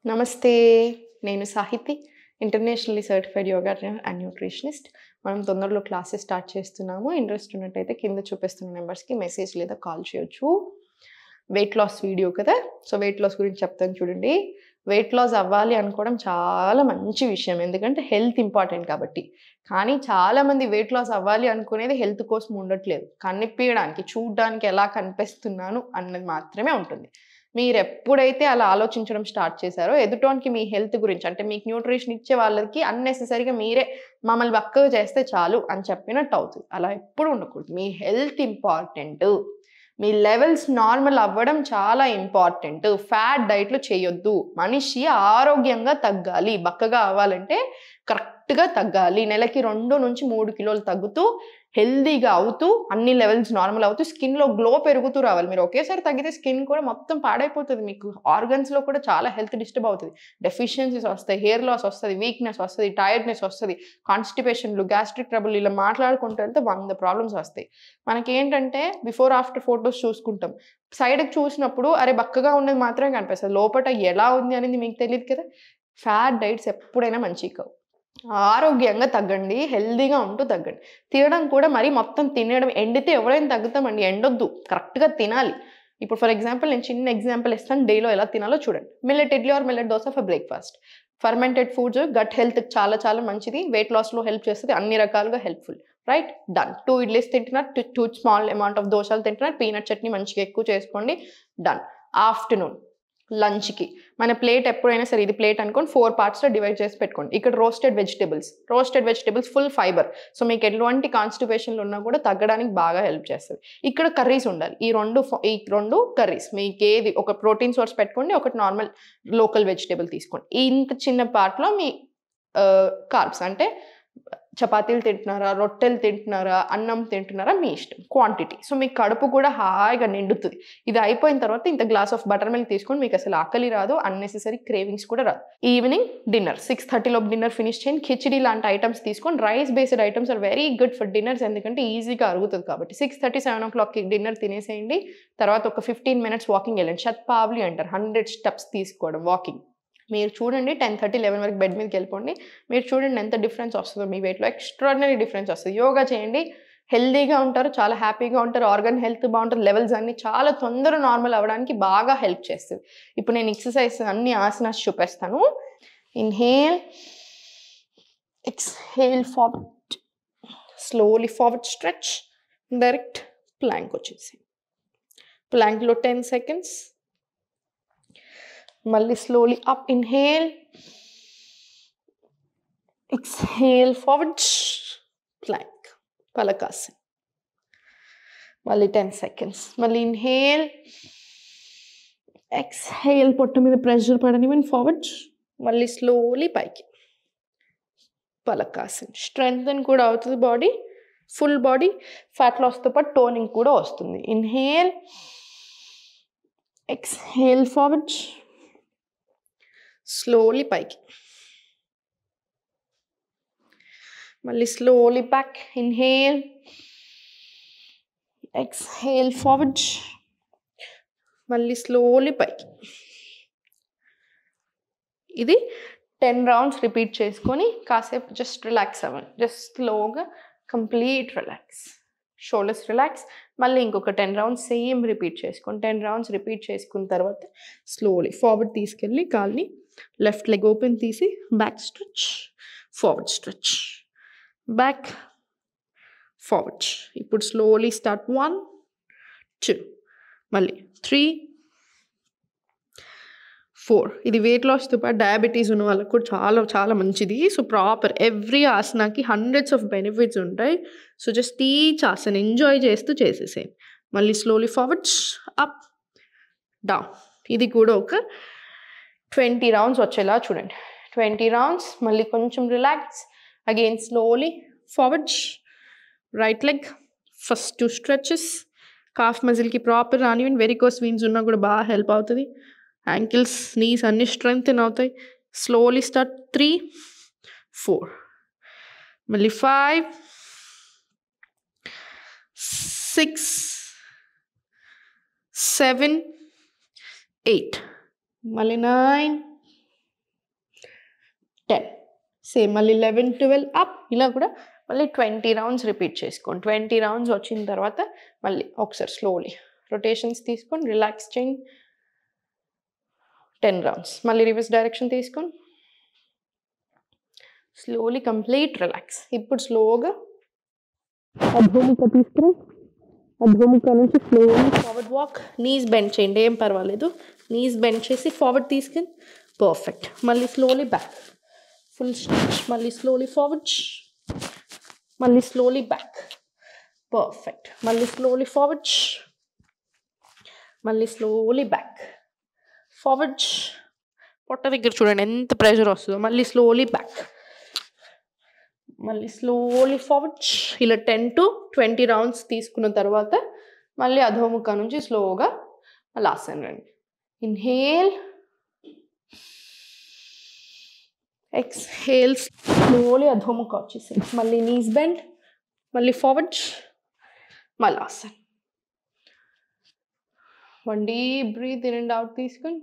నమస్తే. నేను Sahithi. Internationally certified yoga trainer and nutritionist. మనం తొందరలో క్లాసెస్ స్టార్ట్ చేస్తున్నాము. ఇంట్రెస్ట్ ఉన్నట్టయితే కింద చూపిస్తున్న నెంబర్స్‌కి మెసేజ్ లేదా కాల్ చేయొచ్చు. వెయిట్ లాస్ వీడియో కదా! సో, వెయిట్ లాస్ గురించి చెప్తాను చూడండి. వెయిట్ లాస్ అవ్వాలి అనుకోవడం చాలా మంచి విషయం. ఎందుకంటే హెల్త్ ఇంపార్టెంట్ కాబట్టి. కానీ చాలామంది వెయిట్ లాస్ అవ్వాలి అనుకునేది హెల్త్ కోసం ఉండట్లేదు. కనిపియడానికి, చూడ్డానికి ఎలా కనిపిస్తున్నాను అన్నది మాత్రమే ఉంటుంది. మీరెప్పుడైతే అలా ఆలోచించడం స్టార్ట్ చేశారో, ఎదుటోనికి మీ హెల్త్ గురించి అంటే మీకు న్యూట్రిషన్ ఇచ్చే వాళ్ళకి అన్నెసెసరీగా మీరే మమ్మల్ని బక్కగా చేస్తే చాలు అని చెప్పినట్టు అవుతుంది. అలా ఎప్పుడు ఉండకూడదు. మీ హెల్త్ ఇంపార్టెంటు. మీ లెవెల్స్ నార్మల్ అవ్వడం చాలా ఇంపార్టెంట్. ఫ్యాట్ డైట్‌లు చేయొద్దు. మనిషి ఆరోగ్యంగా తగ్గాలి. బక్కగా అవ్వాలంటే కరెక్ట్‌గా తగ్గాలి. నెలకి 2-3 కిలోలు తగ్గుతూ, హెల్తీగా అవుతూ, అన్ని లెవెల్స్ నార్మల్ అవుతూ, స్కిన్‌లో గ్లో పెరుగుతూ రావాలి. మీరు ఒకేసారి తగ్గితే స్కిన్ కూడా మొత్తం పాడైపోతది. మీకు ఆర్గన్స్‌లో కూడా చాలా హెల్త్ డిస్టర్బ్ అవుతది. డెఫిషియన్సీస్ వస్తాయి, హెయిర్ లాస్ వస్తది, వీక్‌నెస్ వస్తది, టైర్డ్‌నెస్ వస్తది, కాన్‌స్టిపేషన్‌లు, గ్యాస్ట్రిక్ ట్రబుల్ ఇలా మాట్లాడుకుంటూ వెళ్తే 100 ప్రాబ్లమ్స్ వస్తాయి. మనకేంటంటే బిఫోర్, ఆఫ్టర్ ఫోటోస్ చూసుకుంటాం. సైడ్‌కి చూసినప్పుడు అరే! బక్కగా ఉన్నది మాత్రమే కనిపిస్తది. లోపట ఎలా ఉంది అనేది మీకు తెలీదు కదా! ఫ్యాట్ డైట్స్ ఎప్పుడైనా మంచివి కావు. ఆరోగ్యంగా తగ్గండి. హెల్తీగా ఉంటూ తగ్గండి. తినడం కూడా మరీ మొత్తం తినడం ఎండితే ఎవరైనా తగ్గుతామండి. ఎండొద్దు. కరెక్ట్‌గా తినాలి. ఇప్పుడు ఫర్ ఎగ్జాంపుల్ నేను చిన్న ఎగ్జాంపుల్ ఇస్తాను. డేలో ఎలా తినాలో చూడండి. Millet idli or millet dosa for breakfast. Fermented foods gut హెల్త్‌కి చాలా చాలా మంచిది. వెయిట్ లాస్‌లో హెల్ప్ చేస్తది. అన్ని రకాలుగా హెల్ప్‌ఫుల్. రైట్? డన్. 2 ఇడ్లీస్ తింటున్నారు. 2 స్మాల్ అమౌంట్ ఆఫ్ దోసలు తింటున్నారు. పీనట్ చట్నీ మంచిగా ఎక్కువ చేసుకోండి. డన్. ఆఫ్టర్‌నూన్ లంచ్‌కి మన ప్లేట్ ఎప్పుడైనా సరే ఇది ప్లేట్ అనుకోని 4 పార్ట్స్‌లో డివైడ్ చేసి పెట్టుకోండి. ఇక్కడ roasted vegetables full fibre. So, మీకు ఎటువంటి కాన్‌స్టిపేషన్‌లు ఉన్నా కూడా తగ్గడానికి బాగా హెల్ప్ చేస్తది. ఇక్కడ కర్రీస్ ఉండాలి. ఈ 2 కర్రీస్ మీకేది ఒక ప్రోటీన్ సోర్స్ పెట్టుకోండి. ఒకటి నార్మల్ లోకల్ వెజిటబుల్ తీసుకోండి. ఇంత చిన్న పార్ట్‌లో మీ కార్బ్స్ అంటే చపాతీలు తింటున్నారా? రొట్టెలు తింటున్నారా? అన్నం తింటున్నారా? మీ ఇష్టం. క్వాంటిటీ. సో, మీ కడుపు కూడా హాయిగా నిండుతది. ఇది అయిపోయిన తర్వాత ఇంత గ్లాస్ ఆఫ్ బటర్ మిల్క్ తీసుకొని మీకసలు ఆకలి రాదు. అన్నెసెసరీ క్రేవింగ్స్ కూడా రాదు. ఈవినింగ్ డిన్నర్ 6:30 లోపు డిన్నర్ ఫినిష్ చేయండి. కిచిడీ లాంటి ఐటెమ్స్ తీసుకొని rice based items are very good for dinners. ఎందుకంటే ఈజీగా అరుగుతది కాబట్టి. 6:30, 7:00కి డిన్నర్ తినేసేయండి. తర్వాత ఒక 15 మినిట్స్ వాకింగ్ ఎళ్ళండి. శతపావలి అంటారు. 100 స్టెప్స్ తీసుకోవడం వాకింగ్. మీరు చూడండి 10:30, 11 వరకు బెడ్ మీదకెళ్ళిపోండి. మీరు చూడండి ఎంత డిఫరెన్స్ వస్తదో మీ వెయిట్‌లో. ఎక్స్ట్రార్డినరీ డిఫరెన్స్ వస్తది. యోగా చేయండి. హెల్తీగా ఉంటారు. చాలా హ్యాపీగా ఉంటారు. ఆర్గన్ హెల్త్ బావుంటది. లెవెల్స్ అన్నీ చాలా తొందరగా నార్మల్ అవ్వడానికి బాగా హెల్ప్ చేస్తది. ఇప్పుడు నేను ఎక్సర్‌సైజ్ అన్ని ఆసనాస్ చూపిస్తాను. Inhale, exhale forward, slowly forward stretch, direct plank వచ్చేసేయండి. ప్లాంక్‌లో 10 సెకండ్స్. మళ్ళీ slowly up inhale, exhale forward, plank, పలకాసన్. మళ్ళీ 10 సెకండ్స్. మళ్ళీ ఇన్‌హేల్, ఎక్స్‌హేల్ పొట్ట మీద ప్రెషర్ పడనివ్వండి ఫార్వర్డ్. మళ్ళీ స్లోలీ పైకి. పలకాసన్. స్ట్రెంథెన్ కూడా అవుతది బాడీ. Full body. ఫ్యాట్ లాస్‌తో పాటు టోనింగ్ కూడా వస్తుంది. ఇన్‌హేల్, ఎక్స్‌హేల్ ఫార్వర్డ్, స్లోలీ పైకి. మళ్ళీ slowly back. Inhale, exhale forward, మళ్ళీ స్లోలీ పైకి. ఇది 10 రౌండ్స్ రిపీట్ చేసుకొని కాసేపు జస్ట్ రిలాక్స్ అవ్వండి. జస్ట్ స్లోగా కంప్లీట్ రిలాక్స్. Shoulders relax. మళ్ళీ ఇంకొక 10 రౌండ్స్ సేమ్ రిపీట్ చేసుకోండి. 10 రౌండ్స్ రిపీట్ చేసుకున్న తర్వాత స్లోలీ ఫార్వర్డ్ తీసుకెళ్ళి కాల్ని లెఫ్ట్ లెగ్ ఓపెన్ తీసి back stretch, forward stretch, back, forward. ఇప్పుడు స్లోలీ స్టార్ట్ 1, 2, మళ్ళీ 3, 4. ఇది వెయిట్ లాస్‌తో పాటు డయాబెటీస్ ఉన్న వాళ్ళకి కూడా చాలా చాలా మంచిది. సో, ప్రాపర్ ఎవ్రీ ఆసనాకి హండ్రెడ్స్ ఆఫ్ బెనిఫిట్స్ ఉంటాయి. So, just each asana enjoy చేస్తూ చేసేసేయండి. మళ్ళీ స్లోలీ ఫార్వర్డ్స్, అప్, డౌన్. ఇది కూడా ఒక 20 రౌండ్స్ వచ్చేలా చూడండి. 20 రౌండ్స్. మళ్ళీ కొంచెం relax. Again slowly forwards. Right leg first 2 stretches. Calf మజిల్‌కి ప్రాపర్ రానివ్వండి. వెరికోస్ వెయిన్స్ ఉన్నా కూడా బాగా హెల్ప్ అవుతది. యాంకిల్స్, నీస్ అన్నీ స్ట్రెంథెన్ అవుతాయి. స్లోలీ స్టార్ట్ 3, 4, మళ్ళీ 5, 6, 7, 8, మళ్ళీ 9, 10. సేమ్ మళ్ళీ 11, 12 అప్. ఇలా కూడా మళ్ళీ 20 రౌండ్స్ రిపీట్ చేసుకోండి. 20 రౌండ్స్ వచ్చిన తర్వాత మళ్ళీ ఒకసారి స్లోలీ రొటేషన్స్ తీసుకొని రిలాక్స్ చేయండి. 10 రౌండ్స్ మళ్ళీ రివర్స్ డైరెక్షన్ తీసుకొని స్లోలీ కంప్లీట్ రిలాక్స్. ఇప్పుడు స్లోగా అధోముఖ తీసుకుని అధోముఖ నుంచి slowly forward walk. Knees bend చేయండి, ఏం పర్వాలేదు. నీస్ బెండ్ చేసి ఫార్వర్డ్ తీసుకుని పర్ఫెక్ట్. మళ్ళీ స్లోలీ బ్యాక్, ఫుల్ స్ట్రెచ్. మళ్ళీ స్లోలీ ఫార్వర్డ్, మళ్ళీ స్లోలీ బ్యాక్, పర్ఫెక్ట్. మళ్ళీ స్లోలీ ఫార్వర్డ్, మళ్ళీ స్లోలీ బ్యాక్, ఫార్వర్డ్. పొట్ట దగ్గర చూడండి ఎంత ప్రెషర్ వస్తుందో. మళ్ళీ స్లోలీ బ్యాక్, మళ్ళీ స్లోలీ ఫార్వర్డ్. ఇలా 10 to 20 రౌండ్స్ తీసుకున్న తర్వాత మళ్ళీ అధోముఖ నుంచి స్లోగా మళ్ళీ ఆసన్ రండి. Inhale, exhale. స్లోలీ అధోముఖ వచ్చేసింది. మళ్ళీ నీస్ బెండ్, మళ్ళీ ఫార్వర్డ్, మళ్ళీ ఆసన్. 1 deep breath in and out తీసుకుని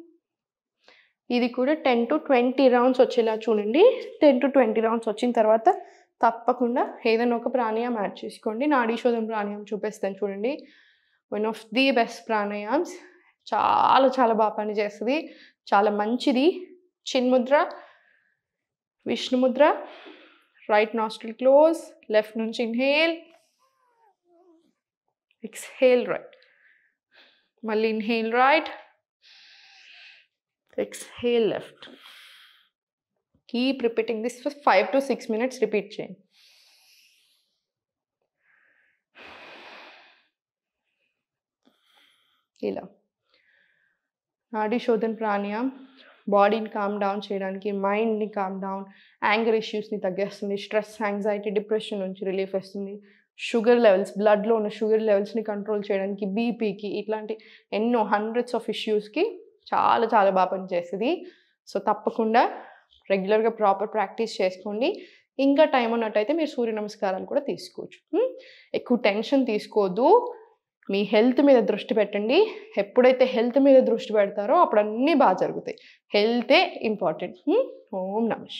ఇది కూడా 10 to 20 రౌండ్స్ వచ్చేలా చూడండి. 10 to 20 రౌండ్స్ వచ్చిన తర్వాత తప్పకుండా ఏదైనా ఒక ప్రాణాయామం యాడ్ చేసుకోండి. నాడీ శోధన ప్రాణాయామం చూపిస్తాను చూడండి. One of the best pranayams. చాలా చాలా బాగా పనిచేస్తుంది, చాలా మంచిది. చిన్ముద్ర, విష్ణుముద్ర. రైట్ నాస్ట్రిల్ క్లోజ్, లెఫ్ట్ నుంచి ఇన్హేల్, ఎక్స్హేల్ రైట్, మళ్ళీ inhale right, exhale left. Keep repeating this for 5 to 6 minutes. Repeat చేయండి. ఇలా నాడీ శోధన ప్రాణాయామం బాడీని కామ్ డౌన్ చేయడానికి, మైండ్ని కామ్ డౌన్, యాంగర్ ఇష్యూస్ని తగ్గిస్తుంది, స్ట్రెస్, యాంగ్జైటీ, డిప్రెషన్ నుంచి రిలీఫ్ వస్తుంది, షుగర్ లెవెల్స్, బ్లడ్లో ఉన్న షుగర్ లెవెల్స్ని కంట్రోల్ చేయడానికి, బీపీకి, ఇట్లాంటి ఎన్నో హండ్రెడ్స్ ఆఫ్ ఇష్యూస్కి చాలా చాలా బాగా పనిచేస్తుంది. సో తప్పకుండా రెగ్యులర్గా ప్రాపర్ ప్రాక్టీస్ చేసుకోండి. ఇంకా టైం ఉన్నట్టయితే మీరు సూర్య నమస్కారాలు కూడా తీసుకోవచ్చు. ఎక్కువ టెన్షన్ తీసుకోవద్దు, మీ హెల్త్ మీద దృష్టి పెట్టండి. ఎప్పుడైతే హెల్త్ మీద దృష్టి పెడతారో అప్పుడు అన్నీ బాగా జరుగుతాయి. హెల్తే ఇంపార్టెంట్. ఓం నమః.